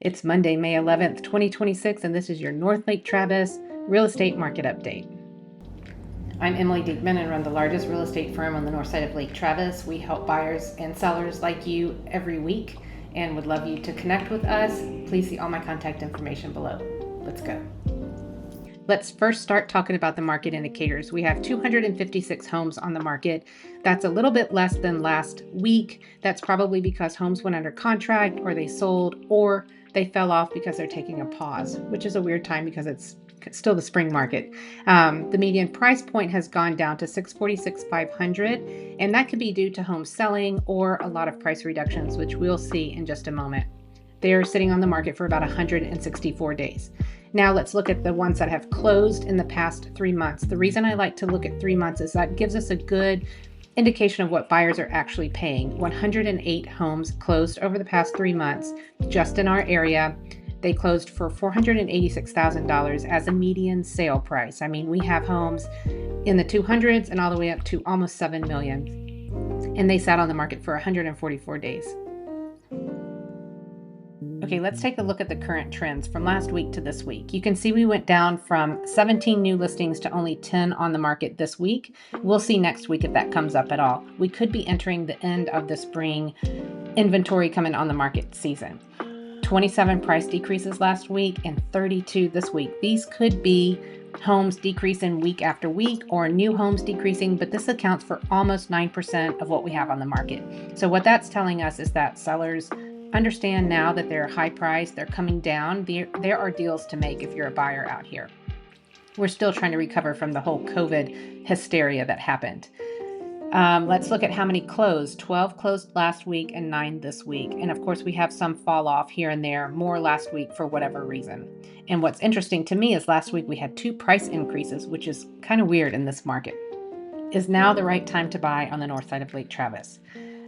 It's Monday, May 11th, 2026, and this is your North Lake Travis real estate market update. I'm Emily Diekman and run the largest real estate firm on the north side of Lake Travis. We help buyers and sellers like you every week and would love you to connect with us. Please see all my contact information below. Let's go. Let's first start talking about the market indicators. We have 256 homes on the market. That's a little bit less than last week. That's probably because homes went under contract or they sold or they fell off because they're taking a pause, which is a weird time because it's still the spring market. The median price point has gone down to $646,500, and that could be due to homes selling or a lot of price reductions, which we'll see in just a moment. They're sitting on the market for about 164 days. Now let's look at the ones that have closed in the past 3 months. The reason I like to look at 3 months is that gives us a good indication of what buyers are actually paying. 108 homes closed over the past 3 months just in our area. They closed for $486,000 as a median sale price. I mean, we have homes in the 200s and all the way up to almost 7 million. And they sat on the market for 144 days. Okay, let's take a look at the current trends from last week to this week. You can see we went down from 17 new listings to only 10 on the market this week. We'll see next week if that comes up at all. We could be entering the end of the spring inventory coming on the market season. 27 price decreases last week and 32 this week. These could be homes decreasing week after week or new homes decreasing, but this accounts for almost 9% of what we have on the market. So what that's telling us is that sellers understand now that they're high priced, they're coming down. There are deals to make if you're a buyer out here. We're still trying to recover from the whole COVID hysteria that happened. Let's look at how many closed. 12 closed last week and 9 this week. And of course, we have some fall off here and there, more last week for whatever reason. And what's interesting to me is last week we had 2 price increases, which is kind of weird in this market. Is now the right time to buy on the north side of Lake Travis?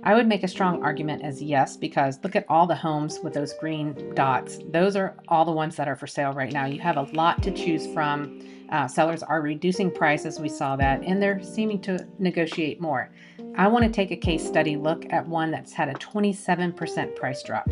I would make a strong argument as yes, because look at all the homes with those green dots. Those are all the ones that are for sale right now. You have a lot to choose from. Sellers are reducing prices, we saw that, and they're seeming to negotiate more. I want to take a case study look at one that's had a 27% price drop.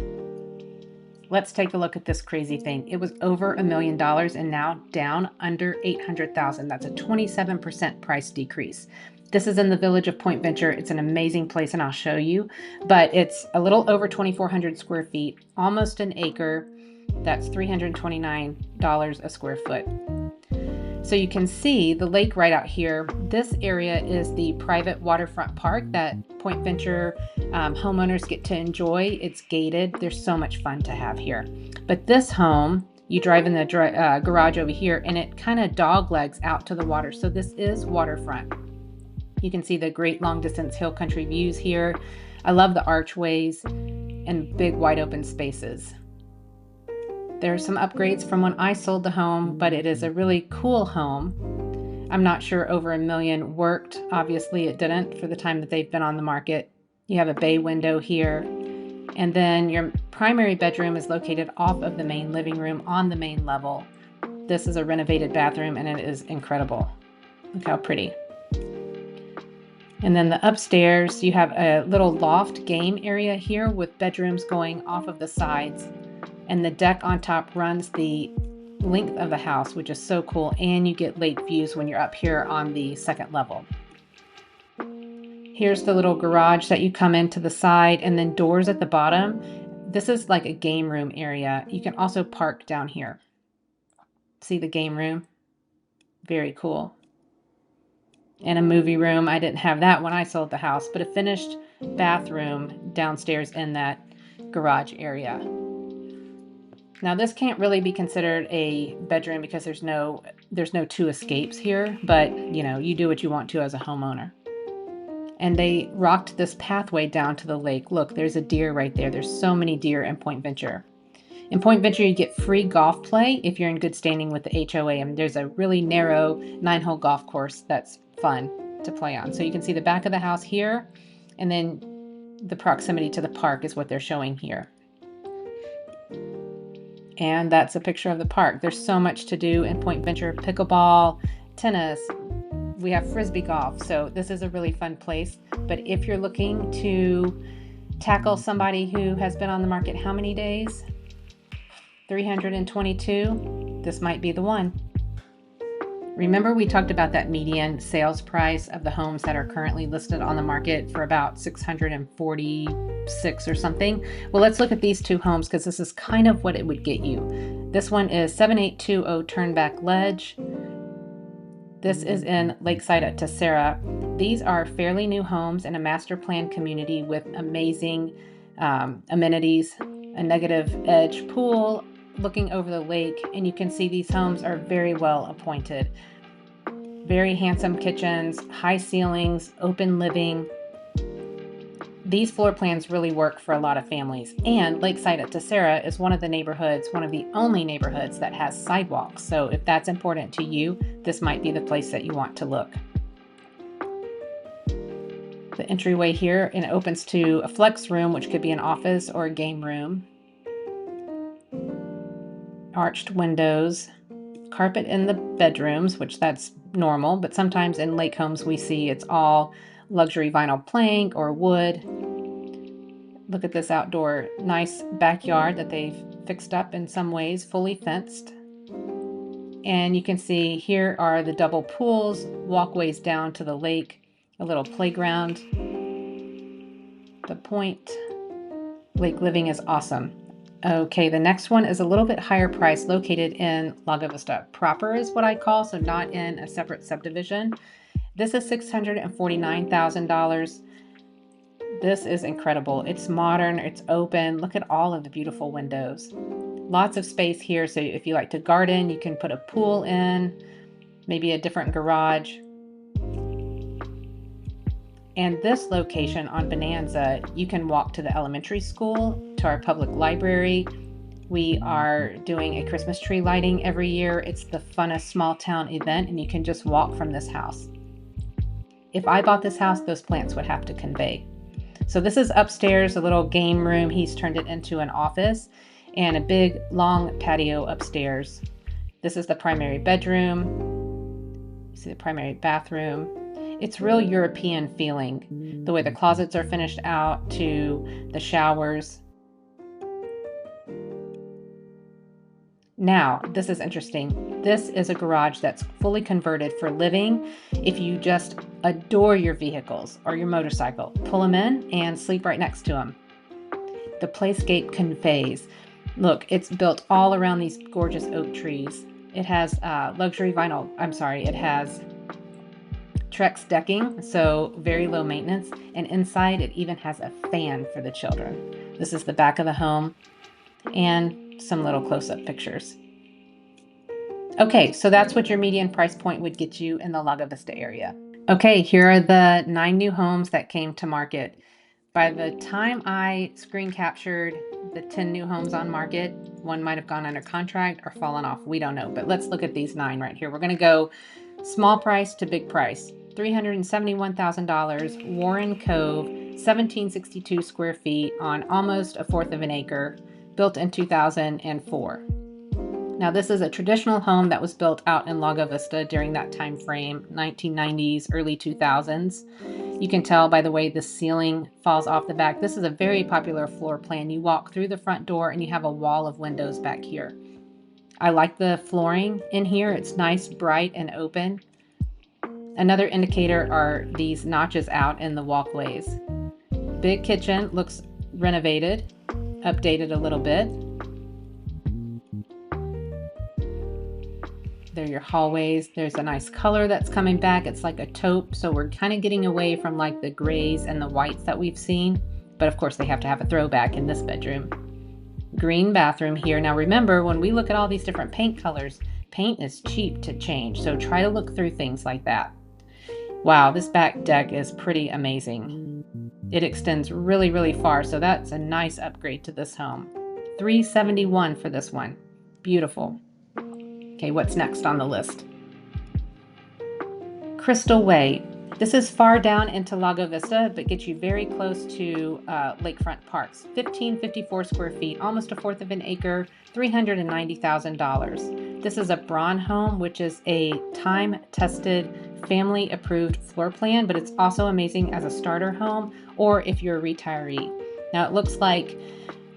Let's take a look at this crazy thing. It was over $1 million and now down under $800,000. That's a 27% price decrease. This is in the village of Point Venture. It's an amazing place and I'll show you, but it's a little over 2,400 square feet, almost an acre. That's $329 a square foot. So you can see the lake right out here. This area is the private waterfront park that Point Venture homeowners get to enjoy. It's gated. There's so much fun to have here. But this home, you drive in the garage over here and it kind of dog legs out to the water. So this is waterfront. You can see the great long distance hill country views here. I love the archways and big wide open spaces. There are some upgrades from when I sold the home, but it is a really cool home. I'm not sure over $1 million worked. Obviously it didn't for the time that they've been on the market. You have a bay window here. And then your primary bedroom is located off of the main living room on the main level. This is a renovated bathroom and it is incredible. Look how pretty. And then the upstairs, you have a little loft game area here with bedrooms going off of the sides. And the deck on top runs the length of the house, which is so cool. And you get lake views when you're up here on the second level. Here's the little garage that you come into the side and then doors at the bottom. This is like a game room area. You can also park down here. See the game room? Very cool. And a movie room. I didn't have that when I sold the house, but a finished bathroom downstairs in that garage area. Now this can't really be considered a bedroom because there's no 2 escapes here, but you know, you do what you want to as a homeowner. And they rocked this pathway down to the lake. Look, there's a deer right there. There's so many deer in Point Venture. In Point Venture, you get free golf play if you're in good standing with the HOA. And there's a really narrow 9-hole golf course that's fun to play on. So you can see the back of the house here, and then the proximity to the park is what they're showing here. And that's a picture of the park. There's so much to do in Point Venture. Pickleball, tennis, we have frisbee golf. So this is a really fun place. But if you're looking to tackle somebody who has been on the market how many days? 322. This might be the one. Remember we talked about that median sales price of the homes that are currently listed on the market for about 646 or something? Well, let's look at these two homes because this is kind of what it would get you. This one is 7820 Turnback Ledge. This is in Lakeside at Tessera. These are fairly new homes in a master plan community with amazing amenities, a negative edge pool looking over the lake, and you can see these homes are very well appointed. Very handsome kitchens, high ceilings, open living. These floor plans really work for a lot of families. And Lakeside at Tessera is one of the neighborhoods, one of the only neighborhoods that has sidewalks. So if that's important to you, this might be the place that you want to look. The entryway here, and it opens to a flex room, which could be an office or a game room. Arched windows, carpet in the bedrooms, which that's normal, but sometimes in lake homes we see it's all luxury vinyl plank or wood. Look at this outdoor nice backyard that they've fixed up in some ways, fully fenced. And you can see here are the double pools, walkways down to the lake, a little playground. The point. Lake living is awesome. Okay, the next one is a little bit higher price, located in Lago Vista proper is what I call, so not in a separate subdivision. This is $649,000. This is incredible. It's modern, it's open. Look at all of the beautiful windows. Lots of space here, so if you like to garden, you can put a pool in, maybe a different garage. And this location on Bonanza, you can walk to the elementary school, to our public library. We are doing a Christmas tree lighting every year. It's the funnest small town event, and you can just walk from this house. If I bought this house, those plants would have to convey. So this is upstairs, a little game room. He's turned it into an office, and a big long patio upstairs. This is the primary bedroom. You see the primary bathroom. It's real European feeling, the way the closets are finished out to the showers. Now, this is interesting. This is a garage that's fully converted for living. If you just adore your vehicles or your motorcycle, pull them in and sleep right next to them. The playscape conveys. Look, it's built all around these gorgeous oak trees. It has it has Trex decking, so very low maintenance, and inside it even has a fan for the children. This is the back of the home and some little close-up pictures. Okay, so that's what your median price point would get you in the Lago Vista area. Okay, here are the 9 new homes that came to market. By the time I screen captured the 10 new homes on market, one might have gone under contract or fallen off. We don't know, but let's look at these 9 right here. We're going to go small price to big price. $371,000, Warren Cove, 1762 square feet on almost a fourth of an acre, built in 2004. Now this is a traditional home that was built out in Lago Vista during that time frame, 1990s, early 2000s. You can tell by the way the ceiling falls off the back. This is a very popular floor plan. You walk through the front door and you have a wall of windows back here. I like the flooring in here. It's nice, bright, and open. Another indicator are these notches out in the walkways. Big kitchen, looks renovated, updated a little bit. There are your hallways. There's a nice color that's coming back. It's like a taupe, so we're kind of getting away from like the grays and the whites that we've seen. But of course they have to have a throwback in this bedroom. Green bathroom here. Now remember, when we look at all these different paint colors, paint is cheap to change, so try to look through things like that. Wow, this back deck is pretty amazing. It extends really, really far, so that's a nice upgrade to this home. $371 for this one. Beautiful. Okay, what's next on the list? Crystal Way. This is far down into Lago Vista, but gets you very close to lakefront parks. 1554 square feet, almost a fourth of an acre, $390,000. This is a Braun home, which is a time-tested, family-approved floor plan, but it's also amazing as a starter home or if you're a retiree. Now it looks like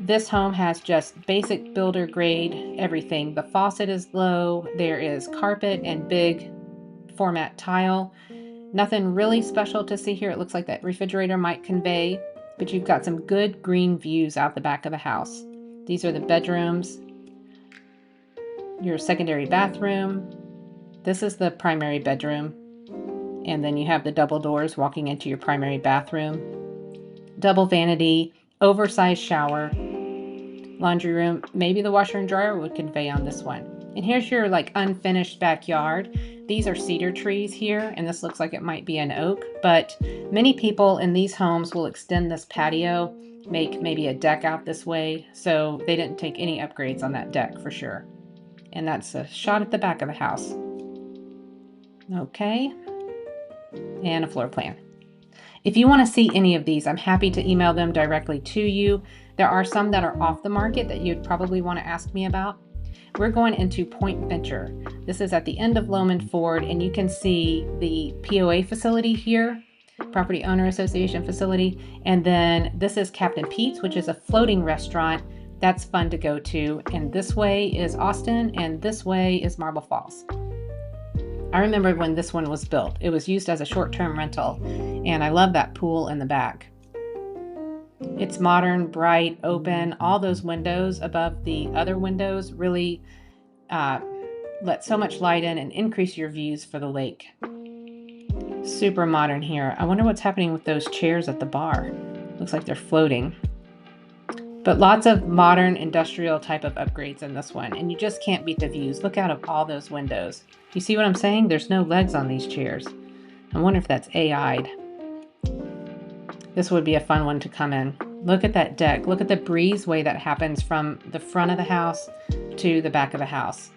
This home has just basic builder grade everything. The faucet is low. There is carpet and big format tile. Nothing really special to see here. It looks like that refrigerator might convey, but you've got some good green views out the back of the house. These are the bedrooms, your secondary bathroom. This is the primary bedroom. And then you have the double doors walking into your primary bathroom. Double vanity, oversized shower, laundry room. Maybe the washer and dryer would convey on this one. And here's your like unfinished backyard. These are cedar trees here, and this looks like it might be an oak, but many people in these homes will extend this patio, make maybe a deck out this way, so they didn't take any upgrades on that deck for sure. And that's a shot at the back of the house. Okay, and a floor plan. If you want to see any of these, I'm happy to email them directly to you. There are some that are off the market that you'd probably want to ask me about. We're going into Point Venture. This is at the end of Loman Ford, and you can see the POA facility here, Property Owner Association facility. And then this is Captain Pete's, which is a floating restaurant. That's fun to go to. And this way is Austin, and this way is Marble Falls. I remember when this one was built. It was used as a short-term rental, and I love that pool in the back. It's modern, bright, open. All those windows above the other windows really let so much light in and increase your views for the lake. Super modern here. I wonder what's happening with those chairs at the bar. Looks like they're floating. But lots of modern industrial type of upgrades in this one, and you just can't beat the views. Look out of all those windows. You see what I'm saying? There's no legs on these chairs. I wonder if that's AI'd. This would be a fun one to come in. Look at that deck. Look at the breezeway that happens from the front of the house to the back of the house.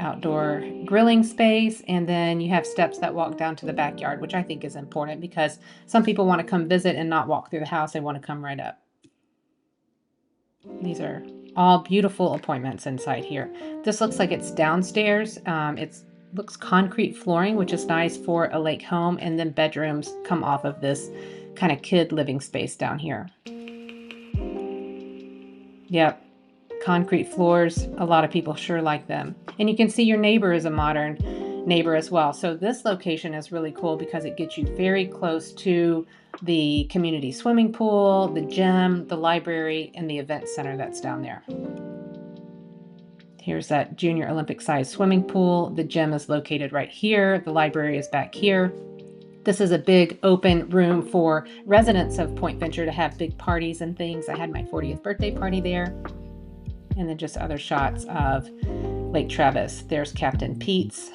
Outdoor grilling space, and then you have steps that walk down to the backyard, which I think is important because some people want to come visit and not walk through the house. They want to come right up. These are all beautiful appointments inside here. This looks like it's downstairs. It looks concrete flooring, which is nice for a lake home, and then bedrooms come off of this kind of kid living space down here. Yep, concrete floors. A lot of people sure like them. And you can see your neighbor is a modern neighbor as well. So this location is really cool because it gets you very close to the community swimming pool, the gym, the library, and the event center that's down there. Here's that junior Olympic size swimming pool. The gym is located right here. The library is back here. This is a big open room for residents of Point Venture to have big parties and things. I had my 40th birthday party there. And then just other shots of Lake Travis. There's Captain Pete's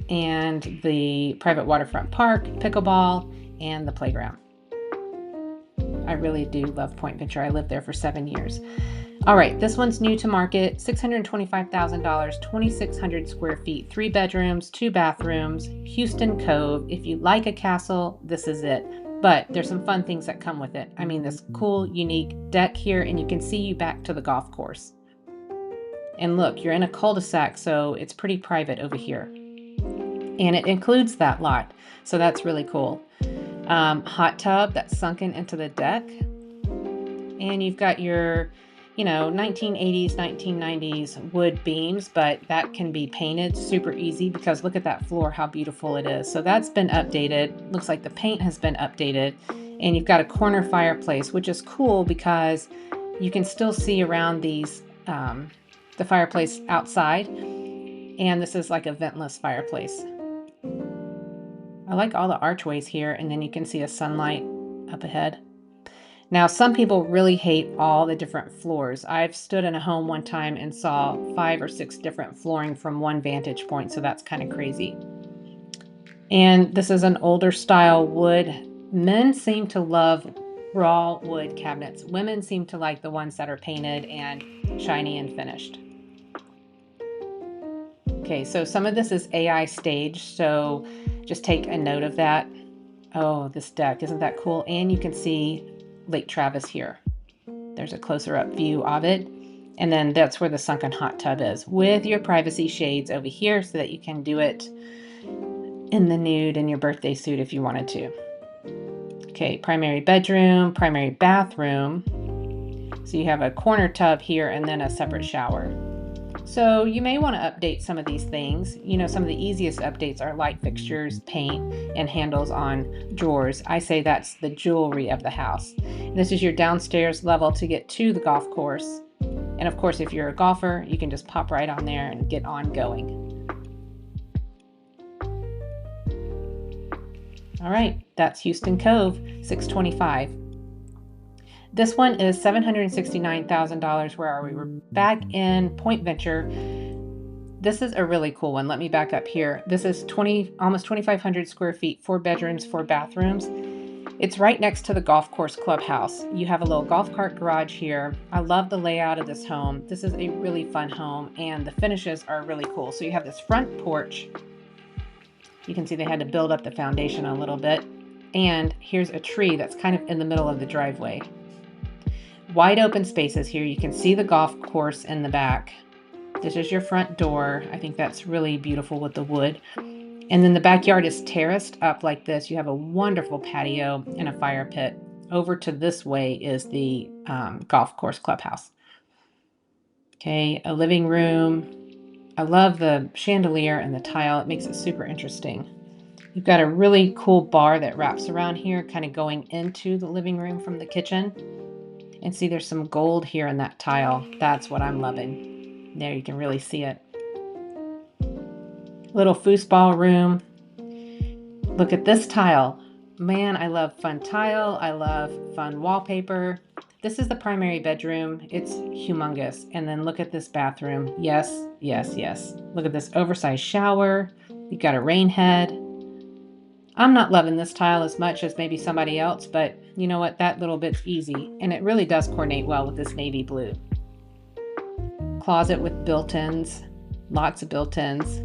and the private waterfront park, pickleball, and the playground. I really do love Point Venture. I lived there for 7 years. All right, this one's new to market, $625,000, 2,600 square feet, 3 bedrooms, 2 bathrooms, Houston Cove. If you like a castle, this is it. But there's some fun things that come with it. I mean, this cool, unique deck here, and you can see you back to the golf course. And look, you're in a cul-de-sac, so it's pretty private over here. And it includes that lot, so that's really cool. Hot tub that's sunken into the deck. And you've got your, 1980s, 1990s wood beams, but that can be painted super easy because look at that floor, how beautiful it is. So that's been updated. Looks like the paint has been updated. And you've got a corner fireplace, which is cool because you can still see around these, the fireplace outside. And this is like a ventless fireplace. I like all the archways here, and then you can see a sunlight up ahead. Now, some people really hate all the different floors. I've stood in a home one time and saw 5 or 6 different flooring from one vantage point, so that's kind of crazy. And this is an older style wood. Men seem to love raw wood cabinets. Women seem to like the ones that are painted and shiny and finished. Okay, so some of this is AI staged, so just take a note of that. Oh, this deck, isn't that cool? And you can see Lake Travis here. There's a closer up view of it. And then that's where the sunken hot tub is with your privacy shades over here so that you can do it in the nude in your birthday suit if you wanted to. Okay, primary bedroom, primary bathroom. So you have a corner tub here and then a separate shower. So you may want to update some of these things. You know, some of the easiest updates are light fixtures, paint, and handles on drawers. I say that's the jewelry of the house. And this is your downstairs level to get to the golf course. And of course, if you're a golfer, you can just pop right on there and get on going. All right, that's Houston Cove, 625. This one is $769,000. Where are we? We're back in Point Venture. This is a really cool one. Let me back up here. This is almost 2,500 square feet, 4 bedrooms, 4 bathrooms. It's right next to the golf course clubhouse. You have a little golf cart garage here. I love the layout of this home. This is a really fun home, and the finishes are really cool. So you have this front porch. You can see they had to build up the foundation a little bit. And here's a tree that's kind of in the middle of the driveway. Wide open spaces here. You can see the golf course in the back. This is your front door. I think that's really beautiful with the wood. And then the backyard is terraced up like this. You have a wonderful patio and a fire pit. Over to this way is the golf course clubhouse. Okay, a living room. I love the chandelier and the tile. It makes it super interesting. You've got a really cool bar that wraps around here, kind of going into the living room from the kitchen. And see, there's some gold here in that tile. That's what I'm loving. There, you can really see it. Little foosball room. Look at this tile. Man, I love fun tile. I love fun wallpaper. This is the primary bedroom. It's humongous. And then look at this bathroom. Yes, yes, yes. Look at this oversized shower. You've got a rain head. I'm not loving this tile as much as maybe somebody else, but you know what? That little bit's easy. And it really does coordinate well with this navy blue. Closet with built-ins. Lots of built-ins.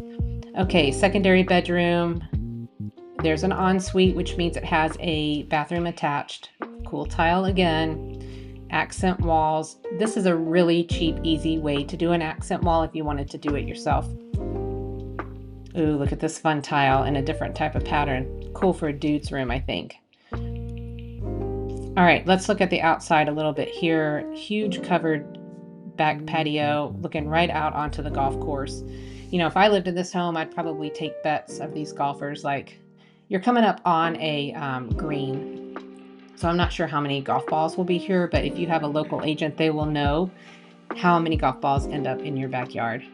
Okay, secondary bedroom. There's an ensuite, which means it has a bathroom attached. Cool tile again. Accent walls. This is a really cheap, easy way to do an accent wall if you wanted to do it yourself. Ooh, look at this fun tile in a different type of pattern. Cool for a dude's room, I think. All right, let's look at the outside a little bit here. Huge covered back patio looking right out onto the golf course. You know, if I lived in this home, I'd probably take bets of these golfers. Like, you're coming up on a green. So I'm not sure how many golf balls will be here, but if you have a local agent, they will know how many golf balls end up in your backyard.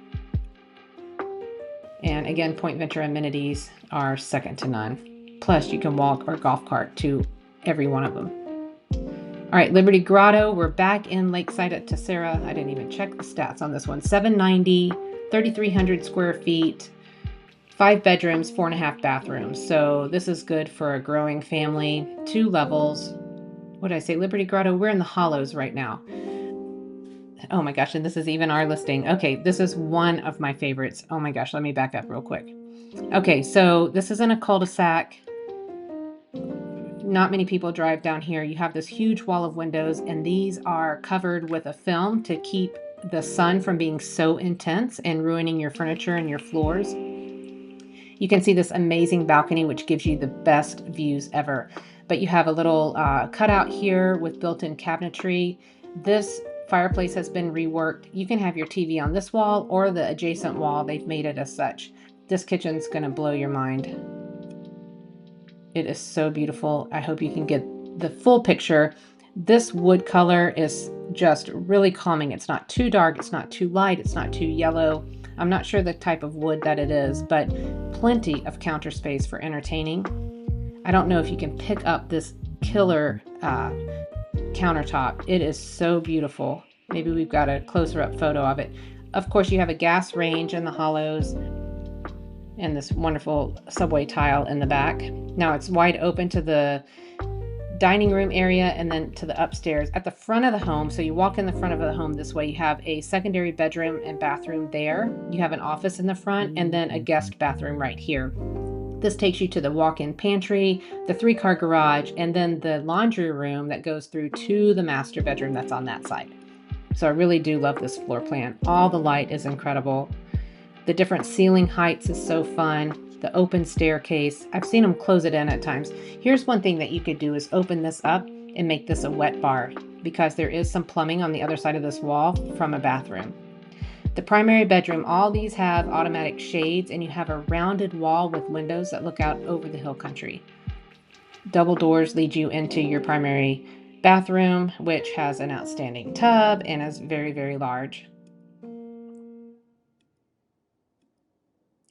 And again, Point Venture amenities are second to none. Plus, you can walk or golf cart to every one of them. All right, Liberty Grotto. We're back in Lakeside at Tessera. I didn't even check the stats on this one. 790, 3,300 square feet, 5 bedrooms, 4.5 bathrooms. So this is good for a growing family. 2 levels. What did I say? Liberty Grotto. We're in the Hollows right now. Oh my gosh, and this is even our listing. Okay, this is one of my favorites. Oh my gosh, let me back up real quick. Okay, so this is in a cul-de-sac. Not many people drive down here. You have this huge wall of windows, and these are covered with a film to keep the sun from being so intense and ruining your furniture and your floors. You can see this amazing balcony, which gives you the best views ever. But you have a little cutout here with built-in cabinetry. This fireplace has been reworked. You can have your TV on this wall or the adjacent wall. They've made it as such. This kitchen's gonna blow your mind. It is so beautiful. I hope you can get the full picture. This wood color is just really calming. It's not too dark, it's not too light, it's not too yellow. I'm not sure the type of wood that it is, but plenty of counter space for entertaining. I don't know if you can pick up this killer countertop. It is so beautiful. Maybe we've got a closer up photo of it. Of course, you have a gas range in the hollows and this wonderful subway tile in the back. Now it's wide open to the dining room area and then to the upstairs. At the front of the home, so you walk in the front of the home this way, you have a secondary bedroom and bathroom there. You have an office in the front and then a guest bathroom right here. This takes you to the walk-in pantry, the 3-car garage, and then the laundry room that goes through to the master bedroom that's on that side. So I really do love this floor plan. All the light is incredible. The different ceiling heights is so fun. the open staircase. I've seen them close it in at times. Here's one thing that you could do is open this up and make this a wet bar, because there is some plumbing on the other side of this wall from a bathroom. The primary bedroom, all these have automatic shades, and you have a rounded wall with windows that look out over the hill country. Double doors lead you into your primary bathroom, which has an outstanding tub and is very, very large.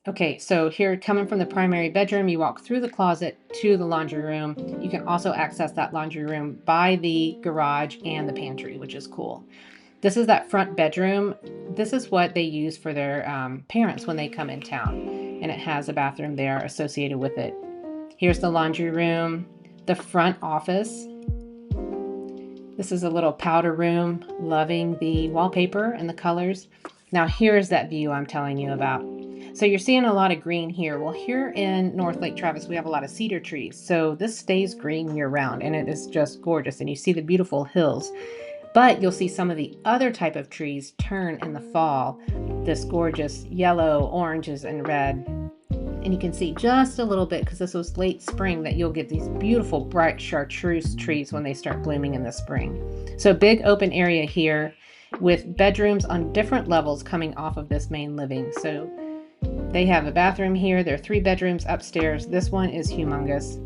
Okay, so here, coming from the primary bedroom, you walk through the closet to the laundry room. You can also access that laundry room by the garage and the pantry, which is cool. This is that front bedroom. This is what they use for their parents when they come in town, and it has a bathroom there associated with it. Here's the laundry room, the front office. This is a little powder room, loving the wallpaper and the colors. Now here's that view I'm telling you about. So you're seeing a lot of green here. Well, here in North Lake Travis, we have a lot of cedar trees. So this stays green year round, and it is just gorgeous. And you see the beautiful hills, but you'll see some of the other type of trees turn in the fall, this gorgeous yellow, oranges, and red. And you can see just a little bit, because this was late spring, that you'll get these beautiful bright chartreuse trees when they start blooming in the spring. So big open area here with bedrooms on different levels coming off of this main living. So they have a bathroom here. There are 3 bedrooms upstairs. This one is humongous.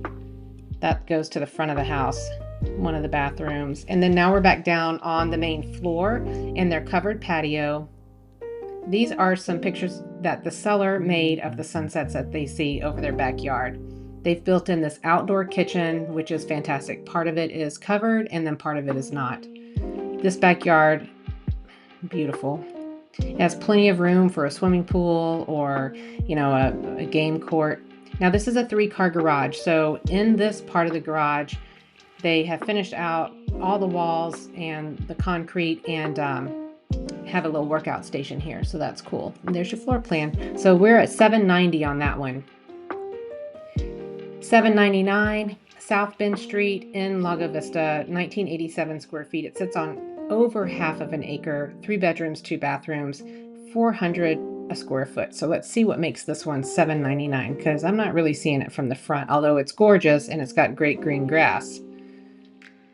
That goes to the front of the house, one of the bathrooms. And then now we're back down on the main floor in their covered patio. These are some pictures that the seller made of the sunsets that they see over their backyard. They've built in this outdoor kitchen, which is fantastic. Part of it is covered and then part of it is not. This backyard, beautiful. It has plenty of room for a swimming pool or, a game court. Now this is a 3-car garage. So in this part of the garage, they have finished out all the walls and the concrete, and have a little workout station here. So that's cool. And there's your floor plan. So we're at $790 on that one. $799 South Bend Street in Lago Vista, 1987 square feet. It sits on over half of an acre, 3 bedrooms, 2 bathrooms, $400 a square foot. So let's see what makes this one $799, because I'm not really seeing it from the front, although it's gorgeous and it's got great green grass.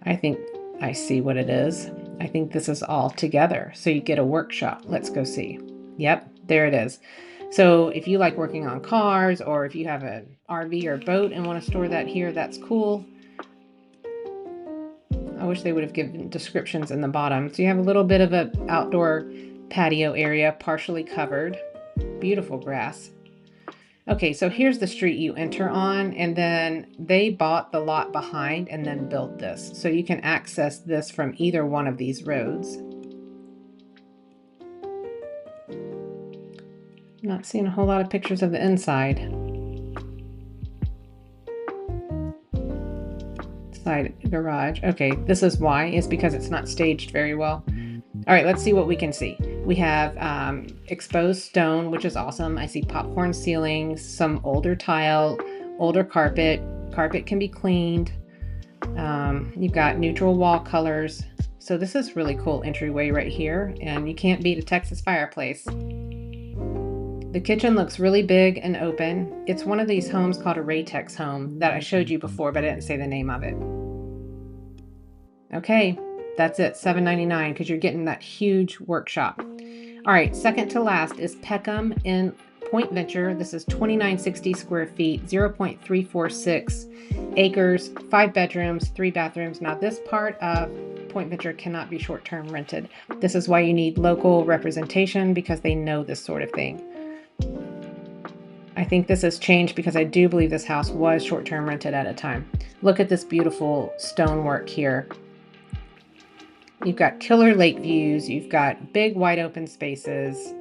I think I see what it is. I think this is all together. So you get a workshop. Let's go see. Yep, there it is. So if you like working on cars, or if you have an RV or boat and want to store that here, that's cool. I wish they would have given descriptions in the bottom. So you have a little bit of an outdoor patio area, partially covered. Beautiful grass. Okay, so here's the street you enter on, and then they bought the lot behind and then built this. So you can access this from either one of these roads. I'm not seeing a whole lot of pictures of the inside. Side garage. Okay, this is why. It's because it's not staged very well. All right, let's see what we can see. We have exposed stone, which is awesome. I see popcorn ceilings, some older tile, older carpet. Carpet can be cleaned. You've got neutral wall colors. So this is really cool entryway right here, and you can't beat a Texas fireplace. The kitchen looks really big and open. It's one of these homes called a Raytex home that I showed you before, but I didn't say the name of it. Okay, that's it, $799, because you're getting that huge workshop. All right, second to last is Peckham in Point Venture. This is 2960 square feet, 0.346 acres, 5 bedrooms, 3 bathrooms. Now this part of Point Venture cannot be short-term rented. This is why you need local representation, because they know this sort of thing. I think this has changed, because I do believe this house was short-term rented at a time. Look at this beautiful stonework here. You've got killer lake views. You've got big wide open spaces,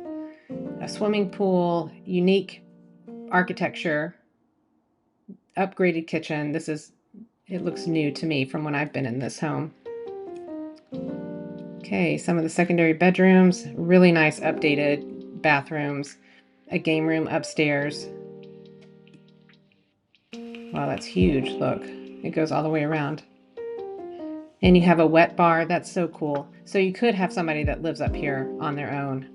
a swimming pool, unique architecture, upgraded kitchen. It looks new to me from when I've been in this home. Okay, some of the secondary bedrooms, really nice updated bathrooms, a game room upstairs. Wow, that's huge. Look, it goes all the way around. And you have a wet bar. That's so cool. So you could have somebody that lives up here on their own.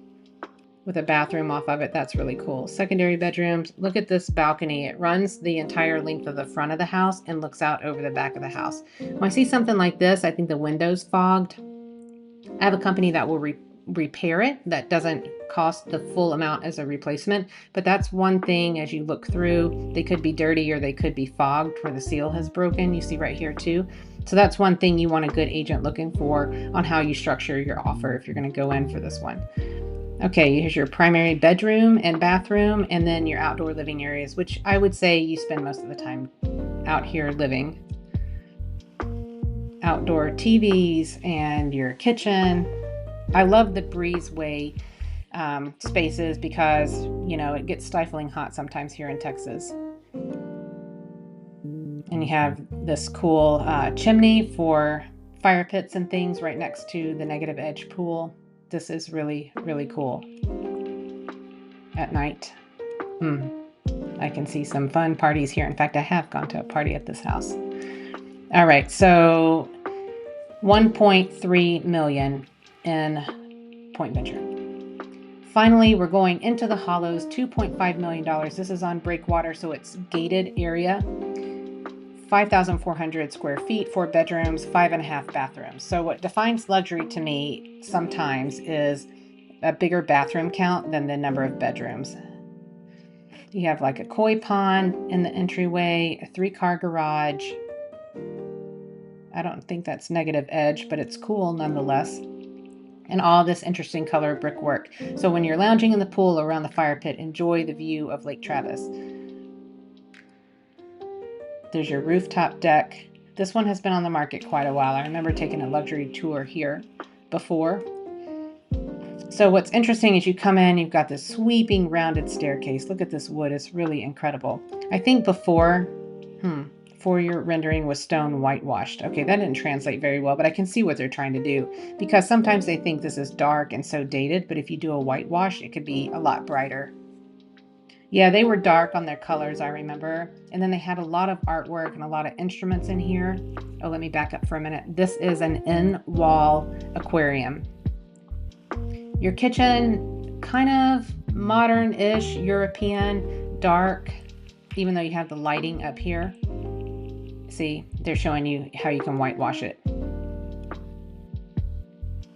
with a bathroom off of it. That's really cool. Secondary bedrooms. Look at this balcony. It runs the entire length of the front of the house and looks out over the back of the house. When I see something like this, I think the window's fogged. I have a company that will repair it. That doesn't cost the full amount as a replacement, but that's one thing as you look through. They could be dirty or they could be fogged where the seal has broken. You see right here too. So that's one thing you want a good agent looking for on how you structure your offer if you're going to go in for this one. Okay, here's your primary bedroom and bathroom, and then your outdoor living areas, which I would say you spend most of the time out here living. Outdoor TVs and your kitchen. I love the breezeway spaces because, you know, it gets stifling hot sometimes here in Texas. And you have this cool chimney for fire pits and things right next to the negative edge pool. This is really, really cool at night. I can see some fun parties here. In fact, I have gone to a party at this house. All right, so 1.3 million in Point Venture. Finally, we're going into the Hollows, $2.5 million. This is on breakwater, so it's gated area. 5,400 square feet, 4 bedrooms, 5.5 bathrooms. So what defines luxury to me sometimes is a bigger bathroom count than the number of bedrooms. You have like a koi pond in the entryway, a 3-car garage. I don't think that's negative edge, but it's cool nonetheless. And all this interesting color brickwork. So when you're lounging in the pool or around the fire pit, enjoy the view of Lake Travis. There's your rooftop deck. This one has been on the market quite a while. I remember taking a luxury tour here before. So what's interesting is you come in, you've got this sweeping rounded staircase. Look at this wood, it's really incredible. I think before your rendering was stone whitewashed. Okay, that didn't translate very well, but I can see what they're trying to do because sometimes they think this is dark and so dated, but if you do a whitewash, it could be a lot brighter. Yeah, they were dark on their colors, I remember. And then they had a lot of artwork and a lot of instruments in here. Oh, let me back up for a minute. This is an in-wall aquarium. Your kitchen, kind of modern-ish, European, dark, even though you have the lighting up here. See, they're showing you how you can whitewash it.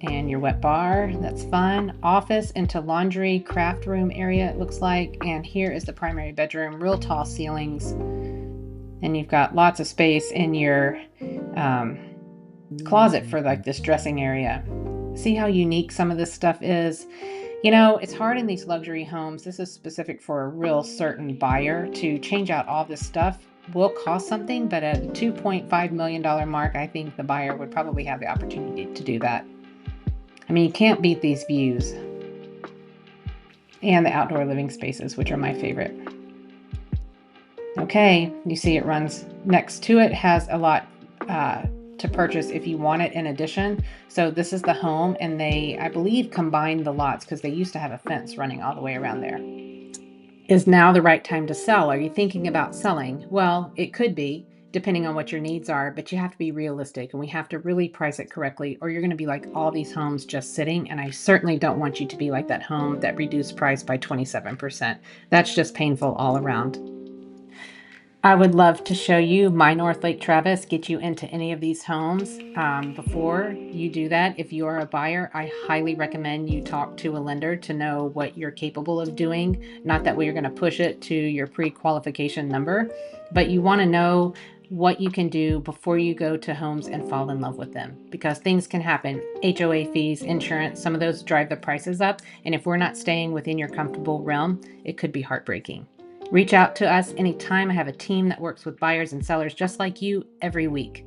And your wet bar, that's fun. Office into laundry, craft room area, it looks like. And here is the primary bedroom, real tall ceilings. And you've got lots of space in your closet for like this dressing area. See how unique some of this stuff is? You know, it's hard in these luxury homes. This is specific for a real certain buyer to change out all this stuff. Will cost something, but at a $2.5 million mark, I think the buyer would probably have the opportunity to do that. I mean, you can't beat these views and the outdoor living spaces, which are my favorite. Okay, you see it runs next to it, has a lot to purchase if you want it in addition. So this is the home, and they, I believe, combined the lots because they used to have a fence running all the way around there. Is now the right time to sell? Are you thinking about selling? Well, it could be, depending on what your needs are, but you have to be realistic and we have to really price it correctly, or you're going to be like all these homes just sitting. And I certainly don't want you to be like that home that reduced price by 27%. That's just painful all around. I would love to show you my North Lake Travis, get you into any of these homes. Before you do that, if you are a buyer, I highly recommend you talk to a lender to know what you're capable of doing. Not that way you're going to push it to your pre-qualification number, but you want to know what you can do before you go to homes and fall in love with them, because things can happen. HOA fees, insurance, some of those drive the prices up. And if we're not staying within your comfortable realm, it could be heartbreaking. Reach out to us anytime. I have a team that works with buyers and sellers just like you every week.